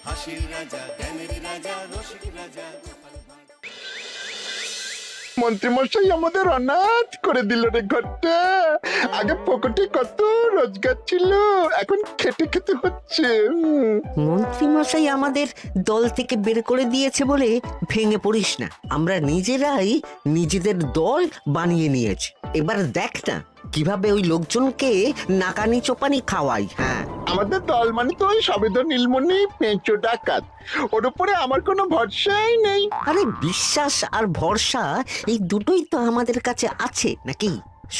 হাসির রাজা, জ্ঞানের রাজা, রসিক রাজা। মন্ত্রীমশাই আমাদের অনাথ করে দিল রে ঘরটা। আগে পকেটে কত রোজগার ছিল, এখন খেটে খেতে হচ্ছে। মন্ত্রী মশাই আমাদের দল থেকে বের করে দিয়েছে বলে ভেঙে পড়িস না। আমরা নিজেরাই নিজেদের দল বানিয়ে নিয়েছি। এবার দেখ না কিভাবে ওই লোকজনকে নাকানি চোপানি খাওয়াই। হ্যাঁ, আমাদের দল মানে তো ওই সবেদন নীলমণি পেঁচো ডাকাত, ওর উপরে আমার কোনো ভরসাই নেই। আরে বিশ্বাস আর ভরসা এই দুটোই তো আমাদের কাছে আছে নাকি?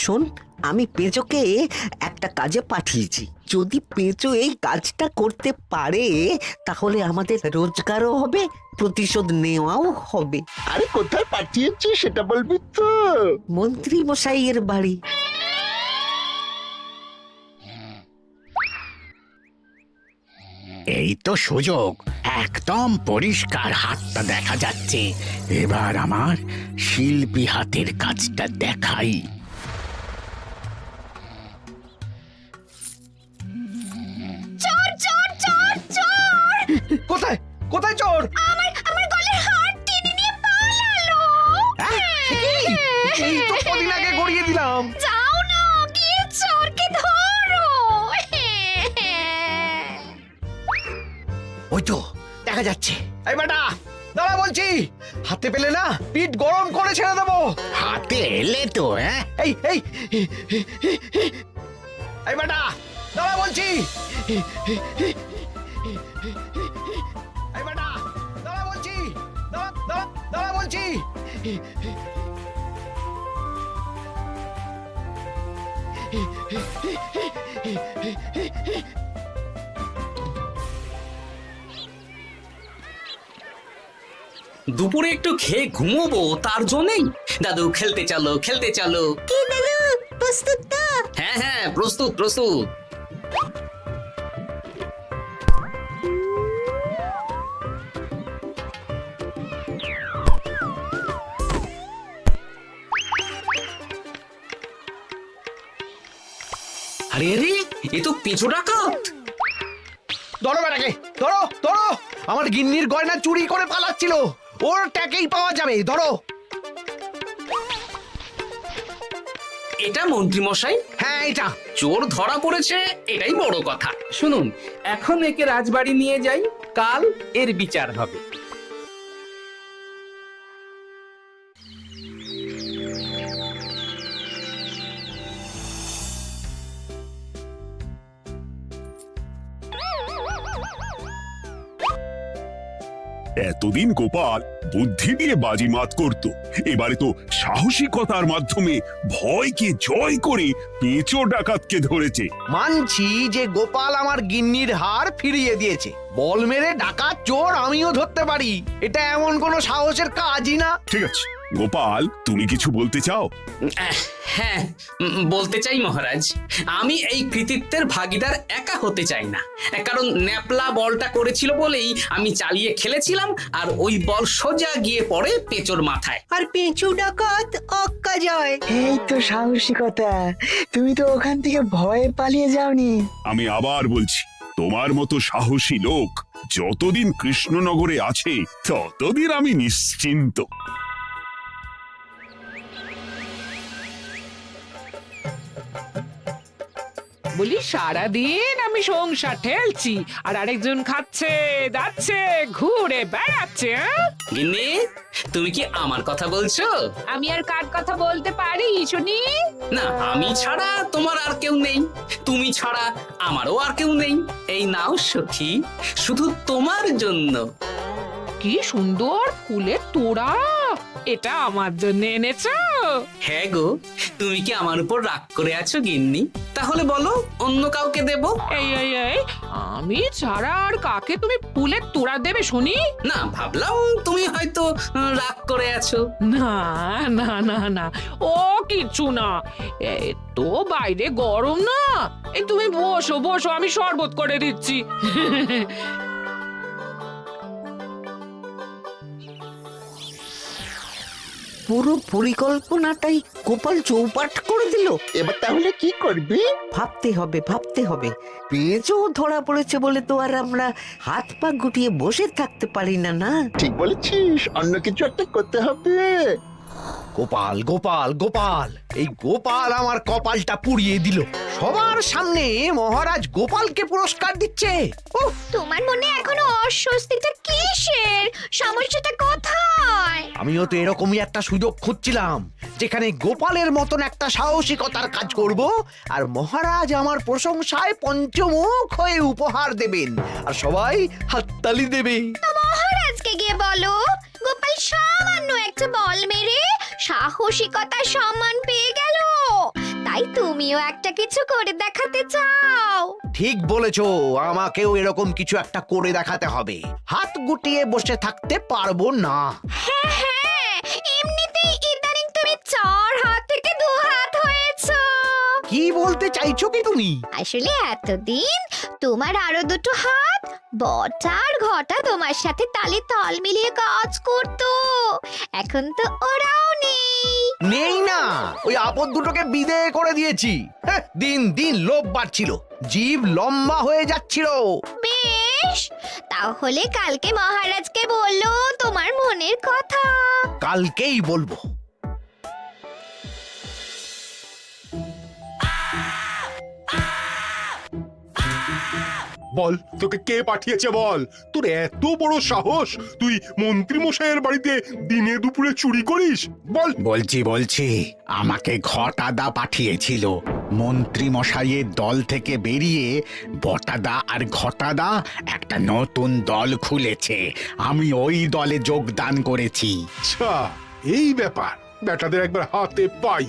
শোন, আমি পেঁচোকে একটা কাজে পাঠিয়েছি। যদি পেঁচো এই কাজটা করতে পারে তাহলে আমাদের রোজগারও হবে, প্রতিশোধ নেওয়াও হবে। আরে কোথায় পাঠিয়েছি সেটা বলবি তো? মন্ত্রী মশাইয়ের বাড়ি। এই তো সুযোগ, একদম পরিষ্কার হাতটা দেখা যাচ্ছে। এবার আমার শিল্পী হাতের কাজটা দেখাই। চোর চোর চোর চোর! কোথায় কোথায় চোর? আমার গলার হার টেনে নিয়ে পালালো। এই তো কদিন আগে গড়িয়ে দিলাম। যাও না, গিয়ে চোরকে ধরো। ওই তো দেখা যাচ্ছে। এই বেটা দাঁড়া বলছি, হাতে পেলে না পিঠ গরম করে ছেড়ে দেবো। হাতে এলে তো এই এই এই বেটা দাঁড়া বলছি। এই বেটা দাঁড়া বলছি, দাঁড়া বলছি। দুপুরে একটু খেয়ে ঘুমোবো, তার জন্যই। দাদু খেলতে চলো, খেলতে চলো। কি দাদু, প্রস্তুত তো? হ্যাঁ হ্যাঁ, প্রস্তুত প্রস্তুত। আরে আরে, এ তো পিছু ডাকাত। ধরো বেটাকে, ধরো ধরো। আমার গিন্নির গয়না চুরি করে পালাচ্ছিল, ওর ট্যাকেই পাওয়া যাবে। ধরো। এটা মন্ত্রী মশাই? হ্যাঁ এটা। চোর ধরা পড়েছে, এটাই বড় কথা। শুনুন, এখন একে রাজবাড়ি নিয়ে যাই, কাল এর বিচার হবে। এতদিন গোপাল বুদ্ধি দিয়ে বাজিমাত করত, এবারে তো সাহসিকতার মাধ্যমে ভয়কে জয় করে পেঁচো ডাকাতকে ধরেছে। মানছি যে গোপাল আমার গিন্নির হার ফিরিয়ে দিয়েছে। বল মেরে ডাকাত চোর আমিও ধরতে পারি, এটা এমন কোনো সাহসের কাজই না। ঠিক আছে গোপাল, তুমি কিছু বলতে চাও? হ্যাঁ, বলতে চাই মহারাজ। আমি এই কৃতিত্বের ভাগীদার একা হতে চাই না। কারণ ন্যাপলা বলটা করেছিল বলেই আমি চালিয়ে খেলেছিলাম, আর ওই বল সোজা গিয়ে পড়ে পেঁচোর মাথায়। আর পেঁচু ডাকাত অক্কা যায়। এই তো সাহসিকতা, তুমি তো ওখান থেকে ভয়ে পালিয়ে যাওনি। আমি আবার বলছি, তোমার মতো সাহসী লোক যতদিন কৃষ্ণনগরে আছে ততদিন আমি নিশ্চিন্ত। বলি সারাদিন আমি সংসার ঠেলছি আর আরেকজন খাচ্ছে যাচ্ছে ঘুরে বেড়াচ্ছে। গিন্নি, তুমি কি আমার কথা বলছো? আমি আর কার কথা বলতে পারি শুনি? না, আমি ছাড়া তোমার আর কেউ নেই, তুমি ছাড়া আমারও আর কেউ নেই। এই নাও সখী, শুধু তোমার জন্য। কি সুন্দর ফুলের তোড়া, এটা আমার জন্য এনেছো? হ্যাঁ গো, তুমি কি আমার উপর রাগ করে আছো গিন্নি? তাহলে বলো, অন্য কাউকে দেব? এই এই এই, আমি ছাড়া আর কাকে তুমি ফুলের তোড়া দেবে শুনি? না, ভাবলাম তুমি হয়তো রাগ করে আছো। না না না না, ও কিচ্ছু না। এই তো বাইরে গরম না, এই তুমি বসো বসো, আমি শরবত করে দিচ্ছি। পুরো পরিকল্পনাটাই গোপাল চৌপাট করে দিল। এবার তাহলে কি করবি? ভাবতে হবে পেঁচো ধরা পড়েছে বলে তো আর আমরা হাত পা গুটিয়ে বসে থাকতে পারি না। না, ঠিক বলেছিস, অন্য কিছু একটা করতে হবে। গোপাল গোপাল গোপাল, এই গোপাল আমার কপালটা পুড়িয়ে দিল। সবার সামনে মহারাজ গোপালকে পুরস্কার দিচ্ছে। উফ, তোমার মনে এখনো অস্বস্তিটা কিসের? সমস্যাটা কোথায়? আমিও তো এরকমই একটা সুযোগ খুঁজছিলাম, যেখানে গোপালের মতন একটা সাহসিকতার কাজ করব, আর মহারাজ আমার প্রশংসায় পঞ্চমুখ হয়ে উপহার দেবেন, আর সবাই হাততালি দেবে। তো মহারাজকে গিয়ে বলো, গোপাল সামান্য একটা বল মেরে সাহসিকতার সম্মান পেয়ে গেল, তাই তুমিও একটা কিছু করে দেখাতে চাও। ঠিক বলেছো, আমাকেও এরকম কিছু একটা করে দেখাতে হবে। হাত গুটিয়ে বসে থাকতে পারবো না। হ্যাঁ, এমনিতেই ইদানিং তুমি 4 হাত থেকে 2 হাত হয়েছো। কি বলতে চাইছো কি তুমি? আসলে এতদিন তোমার আরো 2টো হাত বটা আর ঘটা তোমার সাথে তালে তাল মিলিয়ে কাজ করতো, এখন তো ওরাও নেই না, ওই আপদ দুটোকে বিদেয় করে দিয়েছি। দিন দিন লোভ বাড়ছিল, জীব লম্বা হয়ে যাচ্ছিল। বেশ, তাহলে কালকে মহারাজকে বললো তোমার মনের কথা। কালকেই বলবো। বল, তোকে কে পাঠিয়েছে বল? তোর এত বড় সাহস, তুই মন্ত্রী মশাইয়ের বাড়িতে দিনে দুপুরে চুরি করিস? বল। বলছি আমাকে ঘটাদা পাঠিয়েছিল। মন্ত্রী মশাইয়ের দল থেকে বেরিয়ে বটাদা আর ঘটাদা একটা নতুন দল খুলেছে, আমি ওই দলে যোগদান করেছি। আচ্ছা, এই ব্যাপার, বেটাদের একবার হাতে পাই।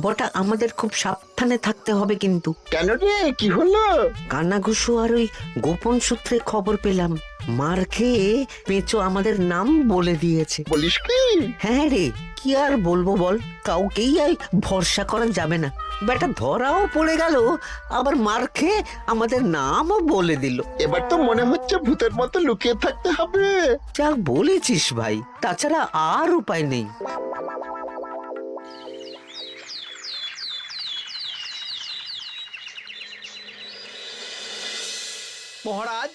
বটা আমাদের খুব সাবধানে থাকতে হবে কিন্তু। কেন রে, কি হলো? কানাঘুষো আর ওই গোপন সূত্রে খবর পেলাম, মার খেয়ে পেঁচো আমাদের নাম বলে দিয়েছে। বলিস কি? হ্যাঁ রে, কি আর বলবো বল, কাউকেই আর ভরসা করা যাবে না। বেটা ধরাও পড়ে গেল, আবার মার খেয়ে আমাদের নামও বলে দিল। এবার তো মনে হচ্ছে ভূতের মতো লুকিয়ে থাকতে হবে। যা বলেছিস ভাই, তাছাড়া আর উপায় নেই। মহারাজ,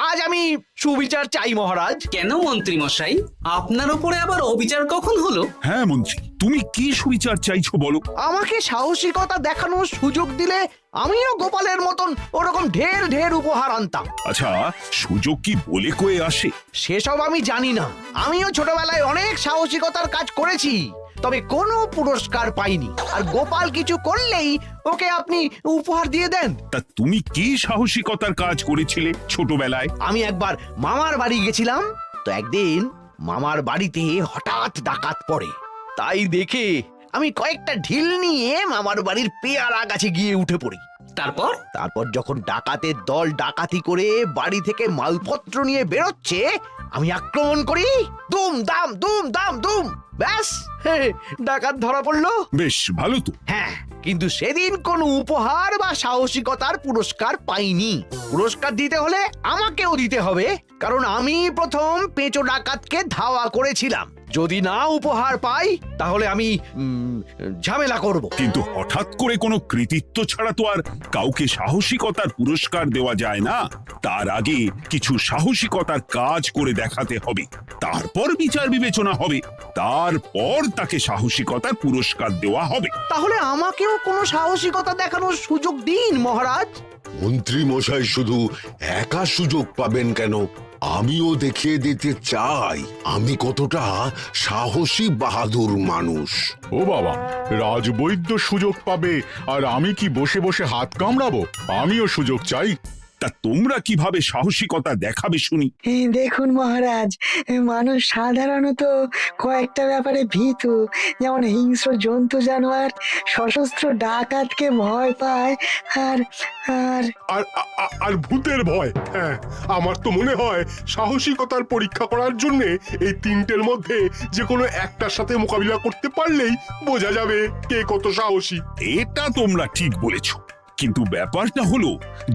আজ আমি সুবিচার চাই মহারাজ। কেন মন্ত্রী মশাই, আপনার উপরে আবার অবিচার কখন হলো? হ্যাঁ মন্ত্রী, তুমি কি সুবিচার চাইছো বলো? আমাকে সাহসিকতা দেখানোর সুযোগ দিলে আমিও গোপালের মতন ওরকম ঢের ঢের উপহার আনতাম। আচ্ছা, সুযোগ কি বলে কয়ে আসে? সেসব আমি জানি না। আমিও ছোটবেলায় অনেক সাহসিকতার কাজ করেছি, তবে কোনো পুরস্কার পাইনি। আর গোপাল কিছু করলেই ওকে আপনি উপহার দিয়ে দেন। তা তুমি কি সাহসিকতার কাজ করেছিলে ছোটবেলায়? আমি একবার মামার বাড়ি গেছিলাম, তো একদিন মামার বাড়িতে হঠাৎ ডাকাত পড়ে। তাই দেখে আমি কয়েকটা ঢিল নিয়ে মামার বাড়ির পেয়ারা গাছে গিয়ে উঠে পড়ি। তারপর যখন ডাকাতের দল ডাকাতি করে বাড়ি থেকে মালপত্র নিয়ে বেরোচ্ছে, আমি আক্রমণ করি। দুম দাম দুম দাম দুম, ব্যাস, ডাকাত ধরা পড়লো। বেশ ভালো তো। হ্যাঁ, কিন্তু সেদিন কোনো উপহার বা সাহসিকতার পুরস্কার পাইনি। পুরস্কার দিতে হলে আমাকেও দিতে হবে, কারণ আমি প্রথম পেঁচো ডাকাতকে ধাওয়া করেছিলাম। যদি না উপহার পাই তাহলে আমি ঝামেলা করব। কিন্তু হঠাৎ করে কোনো কৃতিত্ব ছাড়া তো আর কাউকে সাহসিকতার পুরস্কার দেওয়া যায় না। তার আগে কিছু সাহসিকতার কাজ করে দেখাতে হবে, তারপর বিচার বিবেচনা হবে, তারপর তাকে সাহসিকতার পুরস্কার দেওয়া হবে। তাহলে আমাকেও কোনো সাহসিকতা দেখানোর সুযোগ দিন মহারাজ। মন্ত্রী মশাই শুধু একা সুযোগ পাবেন কেন, আমিও দেখিয়ে দিতে চাই আমি কতটা সাহসী বাহাদুর মানুষ। ও বাবা, রাজবৈদ্য সুযোগ পাবে আর আমি কি বসে বসে হাত কামড়াবো? আমিও সুযোগ চাই। তা তোমরা কিভাবে সাহসিকতা দেখাবে শুনি? দেখুন মহারাজ, মানুষ সাধারণত কয়েকটা ব্যাপারে ভীতু, যেমন হিংস্র জন্তু জানোয়ার, সশস্ত্র ডাকাতকে ভয় পায়, আর আর আর ভূতের ভয়। হ্যাঁ, আমার তো মনে হয় সাহসিকতার পরীক্ষা করার জন্য এই তিনটের মধ্যে যে কোনো একটার সাথে মোকাবিলা করতে পারলেই বোঝা যাবে কে কত সাহসী। এটা তোমরা ঠিক বলেছ। কিন্তু ব্যাপারটা হলো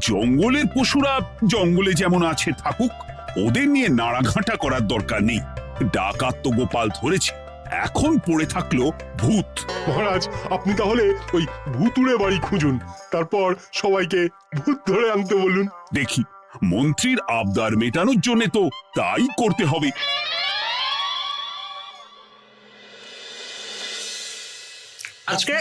জঙ্গলের পশুরা জঙ্গলে যেমন আছে থাকুক, ওদের নিয়ে নাড়াঘাটা করার দরকার নেই। ডাকাত তো গোপাল ধরেছে, এখন পড়ে থাকলো ভূত। মহারাজ আপনি তাহলে ওই ভুতুড়ে বাড়ি খুঁজুন, তারপর সবাইকে ভূত ধরে আনতে বলুন। দেখি, মন্ত্রীর আবদার মেটানোর জন্য তো তাই করতে হবে। আজকে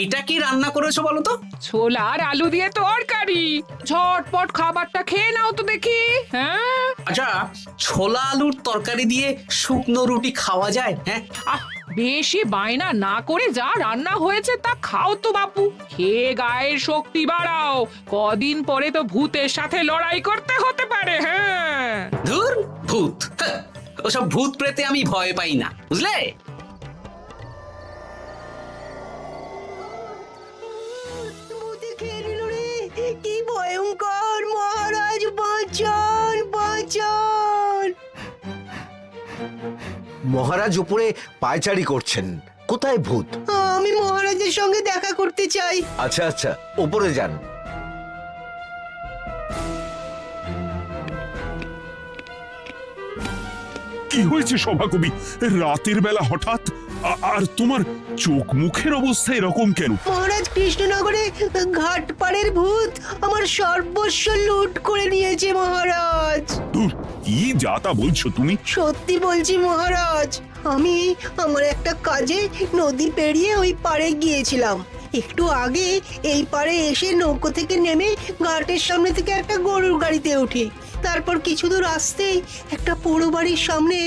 এটা কি রান্না করেছো বলো তো? ছোলা আর আলু দিয়ে তরকারি, ঝটপট খাবারটা খেয়ে নাও তো দেখি। হ্যাঁ, আচ্ছা, ছোলা আলুর তরকারি দিয়ে শুকনো রুটি খাওয়া যায়? হ্যাঁ, আহ বেশি বায়না না করে যা রান্না হয়েছে তা খাও তো বাপু, খেয়ে গায়ের শক্তি বাড়াও। কদিন পরে তো ভূতের সাথে লড়াই করতে হতে পারে। হ্যাঁ, ধুর ভূত, হ্যাঁ, ওসব ভূত প্রেতে আমি ভয় পাই না, বুঝলে? কি ভয়ঙ্কর! মহারাজ বাঁচান, বাঁচান! মহারাজ উপরে পায়চারি করছেন, কোথায় ভূত? আমি মহারাজের সঙ্গে দেখা করতে চাই। আচ্ছা আচ্ছা, উপরে যান। কি হয়েছে সভাকবি? রাতের বেলা হঠাৎ আর তোমার চোখ মুখের অবস্থা এরকম কেন? মহারাজ, কৃষ্ণনগরে ঘাটপাড়ের ভূত আমার সর্বস্ব লুট করে নিয়েছে মহারাজ। দূর, কি যা তা বলছো তুমি? সত্যি বলছি মহারাজ, আমি আমার একটা কাজে নদী পেরিয়ে ওই পাড়ে গিয়েছিলাম। একটু আগে এই পাড়ে এসে নৌকো থেকে নেমে ঘাটের সামনে থেকে একটা গরুর গাড়িতে উঠি। তারপর কিছু দূর আসতেই একটা পোড়ো বাড়ির সামনে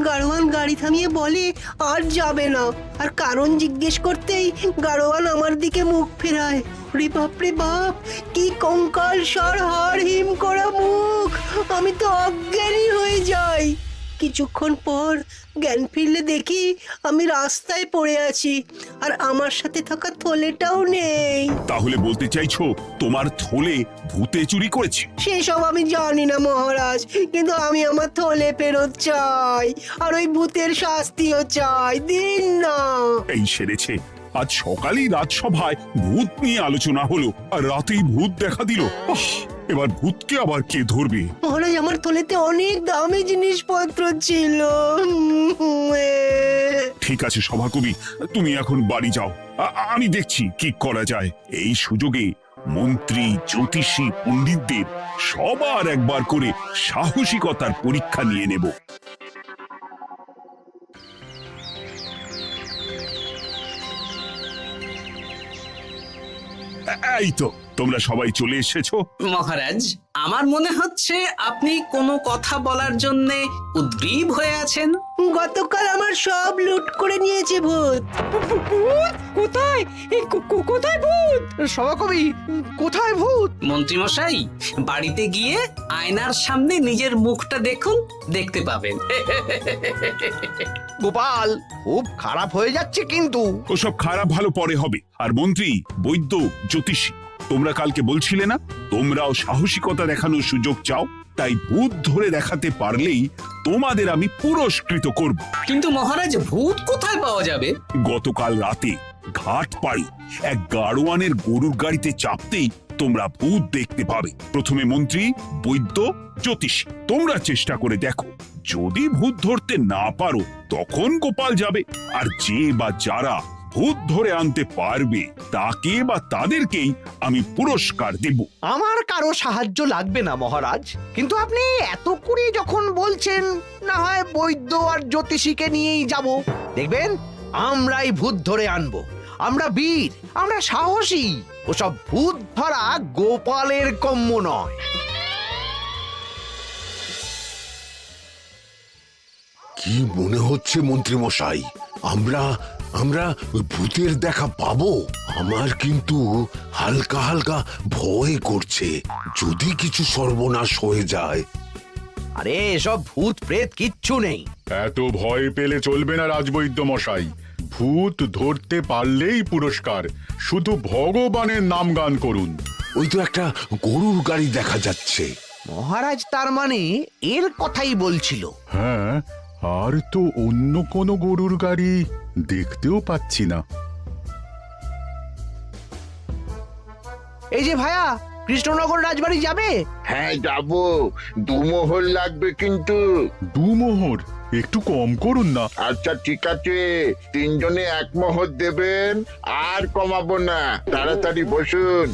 গাড়োয়ান গাড়ি থামিয়ে বলে আর যাবে না। আর কারণ জিজ্ঞেস করতেই গাড়োয়ান আমার দিকে মুখ ফেরায়। রে বাপ রে বাপ, কি কঙ্কাল সার হাড় হিম করা মুখ! আমি তো অজ্ঞানী হয়ে যাই। কিছুক্ষণ পর জ্ঞান ফিরলে দেখি আমি রাস্তায় পড়ে আছি, আর আমার সাথে থাকা থলেটাও নেই। তাহলে বলতে চাইছো তোমার থলে ভূতে চুরি করেছে? সেসব আমি জানি না মহারাজ, কিন্তু আমি আমার থলে ফেরত চাই, আর ওই ভূতের শাস্তিও চাই। দিন না। এই সেরেছে, আজ সকালেই রাজসভায় ভূত নিয়ে আলোচনা হলো, আর রাতেই ভূত দেখা দিল। এবার ভূতকে আবার কে ধরবে? মহারাজ, আমার থলেতে অনেক দামি জিনিসপত্র ছিল। ঠিক আছে সভাকবি, তুমি এখন বাড়ি যাও, আমি দেখছি কি করা যায়। এই সুযোগে মন্ত্রী, জ্যোতিষী, পণ্ডিতদের সবার একবার করে সাহসিকতার পরীক্ষা নিয়ে নেব। এই তো তোমরা সবাই চলে এসেছো। মহারাজ, আমার মনে হচ্ছে আপনি কোনো কথা বলার জন্য উদ্গ্রীব হয়ে আছেন। গতকাল আমার সব লুট করে নিয়েছে ভূত। কোথায়? কোথায় ভূত? সভাকবি, কোথায় ভূত? মন্ত্রী মশাই, বাড়িতে গিয়ে আয়নার সামনে নিজের মুখটা দেখুন, দেখতে পাবেন। গোপাল, খুব খারাপ হয়ে যাচ্ছে কিন্তু। ওসব খারাপ ভালো পরে হবে। আর মন্ত্রী, বৈদ্য, জ্যোতিষী, তোমরা কালকে বলছিলে না তোমরাও সাহসিকতা দেখানোর সুযোগ চাও? তাই ভূত ধরে দেখাতে পারলেই তোমাদের আমি পুরস্কৃত করব। কিন্তু মহারাজ, ভূত কোথায় পাওয়া যাবে? গতকাল রাতে ঘাট পাড়ি এক গাড়োয়ানের গরুর গাড়িতে চাপতেই তোমরা ভূত দেখতে পাবে। প্রথমে মন্ত্রী, বৈদ্য, জ্যোতিষী, তোমরা চেষ্টা করে দেখো। যদি ভূত ধরতে না পারো তখন গোপাল যাবে, আর যে বা যারা ভূত ধরে আনতে পারবে তাকে বা তাদেরকেই আমি পুরস্কার দেব। আমার কারো সাহায্য লাগবে না মহারাজ, কিন্তু আপনি এত করে যখন বলছেন, না হয় বৈদ্য আর জ্যোতিষীকে নিয়েই যাব। দেখবেন, আমরাই ভূত ধরে আনবো। আমরা বীর, আমরা সাহসী। ওসব ভূত ধরা গোপালের কম্য নয়। কি মনে হচ্ছে মন্ত্রী মশাই, আমরা আমরা ভূতের দেখা পাবো? আমার কিন্তু হালকা হালকা ভয় করছে, যদি কিছু সর্বনাশ হয়ে যায়। আরে এসব ভূত প্রেত কিচ্ছু নেই। এত ভয় পেলে চলবে না রাজবৈদ্য মশাই। ভূত ধরতে পারলেই পুরস্কার, শুধু ভগবানের নাম গান করুন। ওই তো একটা গরুর গাড়ি দেখা যাচ্ছে। মহারাজ তার মানে এর কথাই বলছিল। হ্যাঁ, আর তো অন্য কোনো গরুর গাড়ি দেখতেও পাচ্ছি না। এই যে ভায়া, কৃষ্ণনগর রাজবাড়ি যাবে? হ্যাঁ যাব, 2 মোহর লাগবে কিন্তু। 2 মোহর একটু কম করুন না। আচ্ছা ঠিক আছে, 3 জনে 1 মোহর দেবেন, আর কমাবো না। তাড়াতাড়ি বসুন।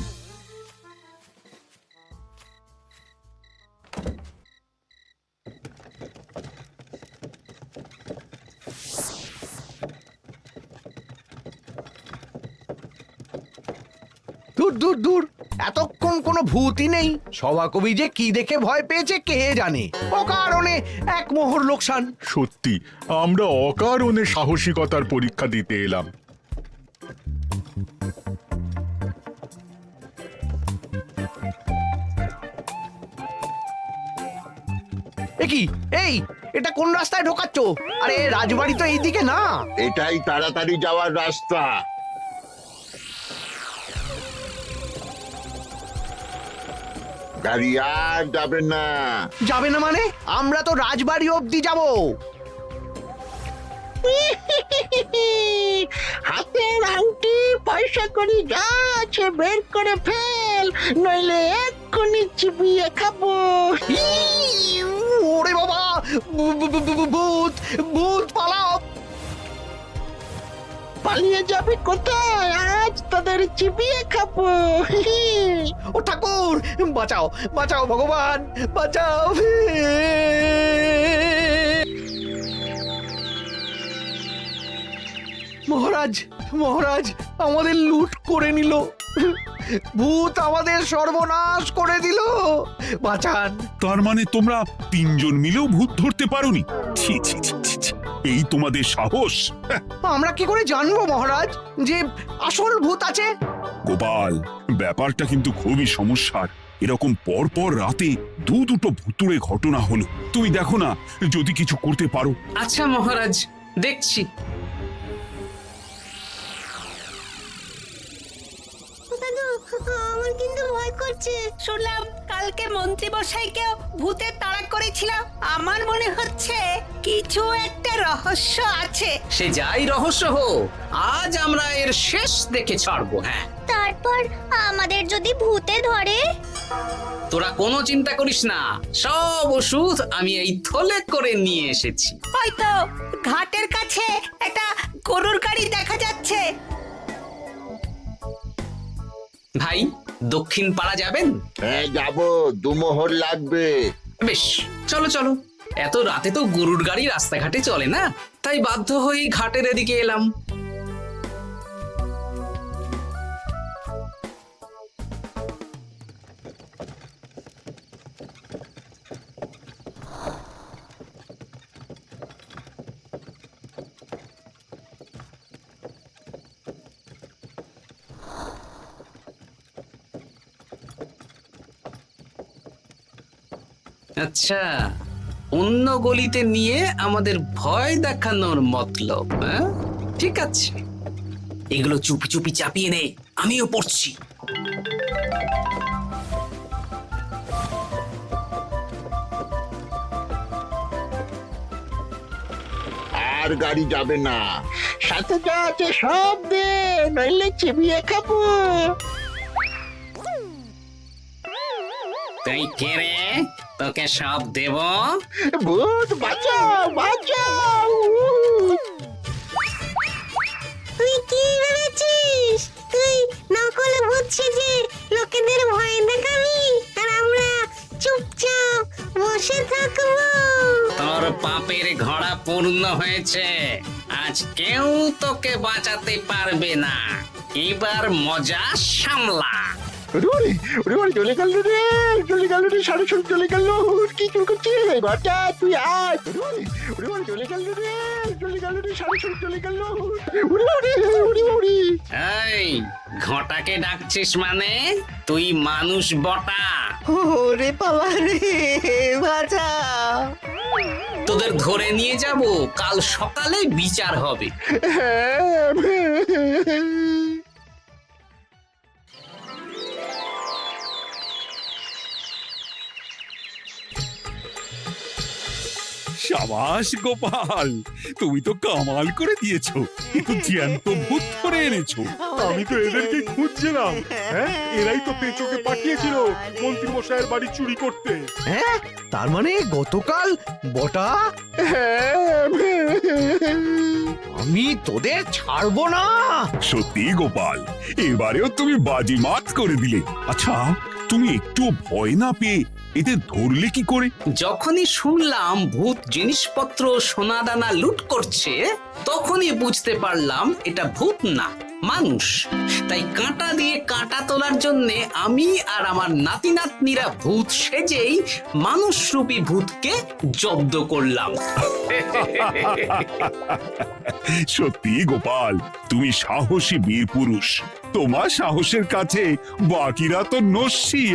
দূর দূর দূর, এতক্ষণ কোনো ভূতই নেই। সভাকবি যে কি দেখে ভয় পেয়েছে কে জানে। অকারণে 1 মোহর লোকসান। সত্যি আমরা অকারণে সাহসিকতার পরীক্ষা দিতে এলাম। কি এই, এটা কোন রাস্তায় ঢোকাচ্ছ? আরে রাজবাড়ি তো এইদিকে না। এটাই তাড়াতাড়ি যাওয়ার রাস্তা। গাড়ি আর যাবে না। যাবে না মানে? আমরা তো রাজবাড়ি অবধি যাব। হাতের আংটি পয়সা করি যা আছে বের করে ফেল, নইলে এক্ষুনি চিবিয়ে খাবো। ওরে বাবা, ভূত ভূত, পালাও। পালিয়ে যাবে কোথায়? আজ তোদের চিবিয়ে খাবো। ও ঠাকুর, বাঁচাও বাঁচাও ভগবান, বাঁচাও। মহারাজ মহারাজ, আমাদের লুট করে নিল। ভূত আমাদের সর্বনাশ করে দিল, বাঁচান। তার মানে তোমরা 3 জন মিলেও ভূত ধরতে পারোনি? ছি ছি ছি ছি ছি, এই তোমাদের সাহস! হ্যাঁ, আমরা কি করে জানবো মহারাজ যে আসল ভূত আছে? গোপাল, ব্যাপারটা কিন্তু খুবই সমস্যার। এরকম পর পর রাতে দুটো ভুতুড়ে ঘটনা হলো। তুমি দেখো না, যদি কিছু করতে পারো। আচ্ছা মহারাজ, দেখছি। আমার কিন্তু ভয় করছে। শুনলাম কালকে মন্ত্রী মশাইকেও ভূতের তাড়া করেছিল। আমার মনে হচ্ছে কিছু একটা রহস্য আছে। সে যাই রহস্য হোক, আজ আমরা এর শেষ দেখে ছাড়বো। হ্যাঁ, তারপর আমাদের যদি ভূতে ধরে? তোরা কোনো চিন্তা করিস না, সব ওষুধ আমি এই থলে করে নিয়ে এসেছি। হয়তো ঘাটের কাছে একটা গরুর গাড়ি দেখা যাচ্ছে। ভাই, দক্ষিণ পাড়া যাবেন? হ্যাঁ যাব, 2 মোহর লাগবে। বেশ, চলো চলো। এত রাতে তো গরুর গাড়ি রাস্তাঘাটে চলে না, তাই বাধ্য হয়ে ঘাটের এদিকে এলাম। আচ্ছা, অন্য গলিতে নিয়ে আমাদের ভয় দেখানোর মতলব? হ্যাঁ, ঠিক আছে, এগুলো চুপি চুপি চাপিয়ে নে, আমিও পড়ছি। আর গাড়ি যাবে না। সাথে যা আছে সব দে, নইলে চিবিয়ে খাবো। তুই কে রে? তোকে সব দেব? ভূত বাঁচাও বাঁচাও। তুই কি ভেবেছিস? তুই নকল ভূত সেজে লোকেদের ভয় দেখাবি, আর আমরা চুপচাপ বসে থাকবো? তোর পাপের ঘোড়া পূর্ণ হয়েছে, আজ কেউ তোকে বাঁচাতে পারবে না। এবার মজা সামলা। চলে গেল রে, চলে গেল রে, সাড়ে ষোলো চলে গেল। কি চুল করছিস বাচ্চা? তুই আয়। চলে গেল রে, চলে গেল রে, সাড়ে ষোলো চলে গেল। এই ঘটাকে ডাকছিস মানে? তুই মানুষ বটা? ওরে বাবা রে, বাঁচা। তোদের ধরে নিয়ে যাব, কাল সকালে বিচার হবে। সাবাস গোপাল, তুমি তো কামাল করে দিয়েছো, কিন্তু জ্যান্ত ভূত ধরে এনেছো। আমি তো এদেরকে খুঁজছিলাম। হ্যাঁ, এরাই তো পেঁচোকে পাঠিয়েছিল মন্ত্রী মশাইয়ের বাড়ি চুরি করতে। হ্যাঁ, তার মানে গতকাল বটা, আমি তোদের ছাড়বো না। সত্যি গোপাল, এবারেও তুমি বাজিমাত করে দিলে। আচ্ছা, তুমি একটু ভয় না পেয়ে এদের ধরলে কি করে? যখনই শুনলাম ভূত জিনিসপত্র সোনাদানা লুট করছে, তখনই বুঝতে পারলাম এটা ভূত না, মানুষ। তাই কাঁটা দিয়ে কাঁটা তোলার জন্য আমি আর আমার নাতি নাতনিরা ভূত সেজেই মানুষরূপী ভূতকে জব্দ করলাম। সত্যি গোপাল, তুমি সাহসী বীর পুরুষ। তোমার সাহসের কাছে বাকিরা তো নস্যি।